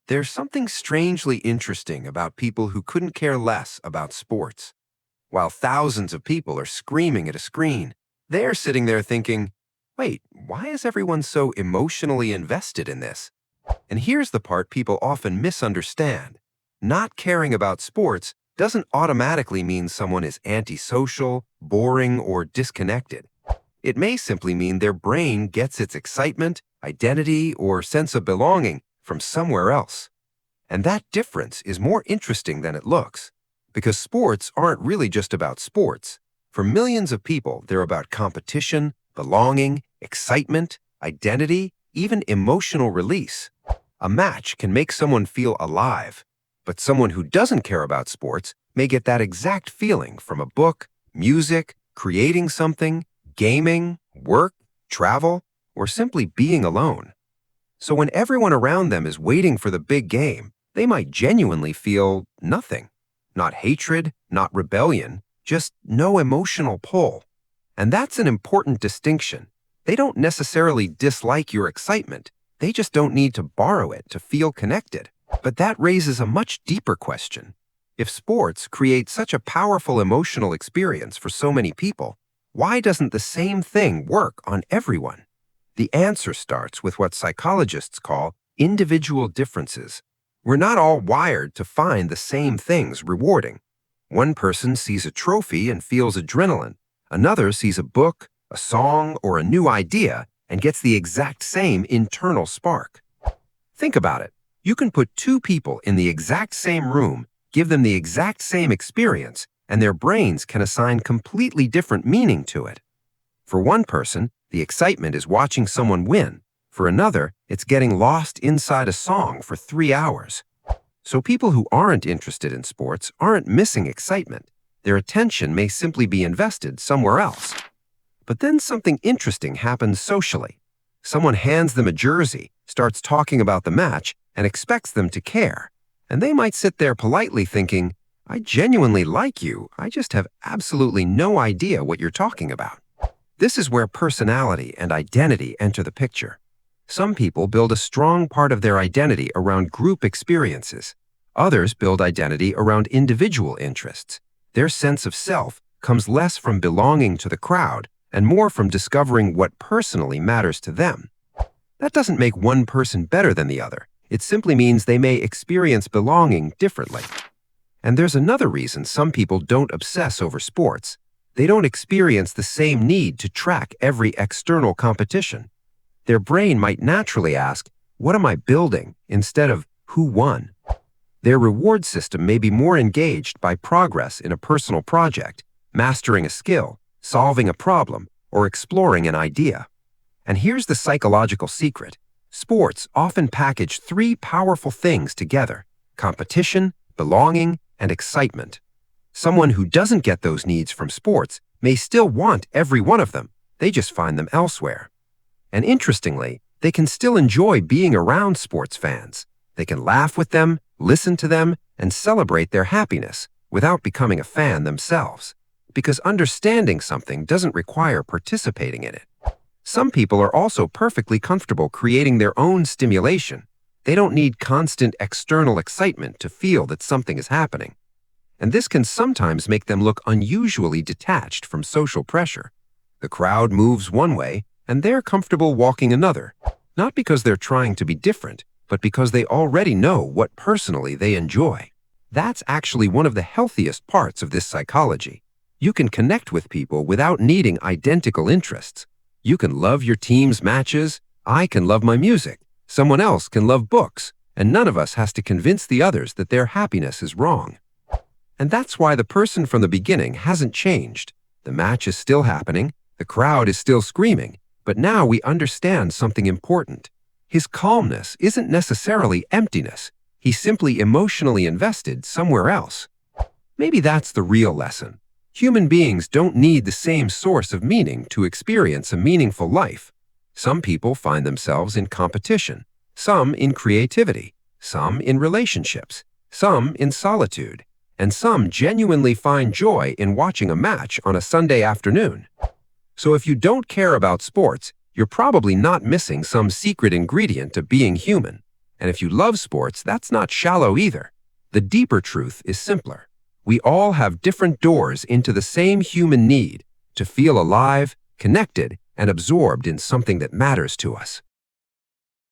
There's something strangely interesting about people who couldn't care less about sports. While thousands of people are screaming at a screen, they're sitting there thinking, wait, why is everyone so emotionally invested in this? And here's the part people often misunderstand. Not caring about sports doesn't automatically mean someone is antisocial, boring, or disconnected. It may simply mean their brain gets its excitement, identity, or sense of belonging from somewhere else. And that difference is more interesting than it looks, because sports aren't really just about sports. For millions of people, they're about competition, belonging, excitement, identity, even emotional release. A match can make someone feel alive, but someone who doesn't care about sports may get that exact feeling from a book, music, creating something, gaming, work, travel, or simply being alone. So when everyone around them is waiting for the big game, they might genuinely feel nothing. Not hatred, not rebellion, just no emotional pull. And that's an important distinction. They don't necessarily dislike your excitement. They just don't need to borrow it to feel connected. But that raises a much deeper question. If sports create such a powerful emotional experience for so many people, why doesn't the same thing work on everyone? The answer starts with what psychologists call individual differences. We're not all wired to find the same things rewarding. One person sees a trophy and feels adrenaline. Another sees a book, a song, or a new idea and gets the exact same internal spark. Think about it. You can put two people in the exact same room, give them the exact same experience, and their brains can assign completely different meaning to it. For one person, the excitement is watching someone win. For another, it's getting lost inside a song for 3 hours. So people who aren't interested in sports aren't missing excitement. Their attention may simply be invested somewhere else. But then something interesting happens socially. Someone hands them a jersey, starts talking about the match, and expects them to care. And they might sit there politely thinking, I genuinely like you, I just have absolutely no idea what you're talking about. This is where personality and identity enter the picture. Some people build a strong part of their identity around group experiences. Others build identity around individual interests. Their sense of self comes less from belonging to the crowd and more from discovering what personally matters to them. That doesn't make one person better than the other. It simply means they may experience belonging differently. And there's another reason some people don't obsess over sports. They don't experience the same need to track every external competition. Their brain might naturally ask, what am I building, instead of who won? Their reward system may be more engaged by progress in a personal project, mastering a skill, solving a problem, or exploring an idea. And here's the psychological secret. Sports often package three powerful things together: competition, belonging, and excitement. Someone who doesn't get those needs from sports may still want every one of them. They just find them elsewhere. And interestingly, they can still enjoy being around sports fans. They can laugh with them, listen to them, and celebrate their happiness without becoming a fan themselves. Because understanding something doesn't require participating in it. Some people are also perfectly comfortable creating their own stimulation. They don't need constant external excitement to feel that something is happening. And this can sometimes make them look unusually detached from social pressure. The crowd moves one way, and they're comfortable walking another, not because they're trying to be different, but because they already know what personally they enjoy. That's actually one of the healthiest parts of this psychology. You can connect with people without needing identical interests. You can love your team's matches, I can love my music, someone else can love books, and none of us has to convince the others that their happiness is wrong. And that's why the person from the beginning hasn't changed. The match is still happening, the crowd is still screaming, but now we understand something important. His calmness isn't necessarily emptiness. He's simply emotionally invested somewhere else. Maybe that's the real lesson. Human beings don't need the same source of meaning to experience a meaningful life. Some people find themselves in competition, some in creativity, some in relationships, some in solitude, and some genuinely find joy in watching a match on a Sunday afternoon. So if you don't care about sports, you're probably not missing some secret ingredient to being human. And if you love sports, that's not shallow either. The deeper truth is simpler. We all have different doors into the same human need to feel alive, connected, and absorbed in something that matters to us.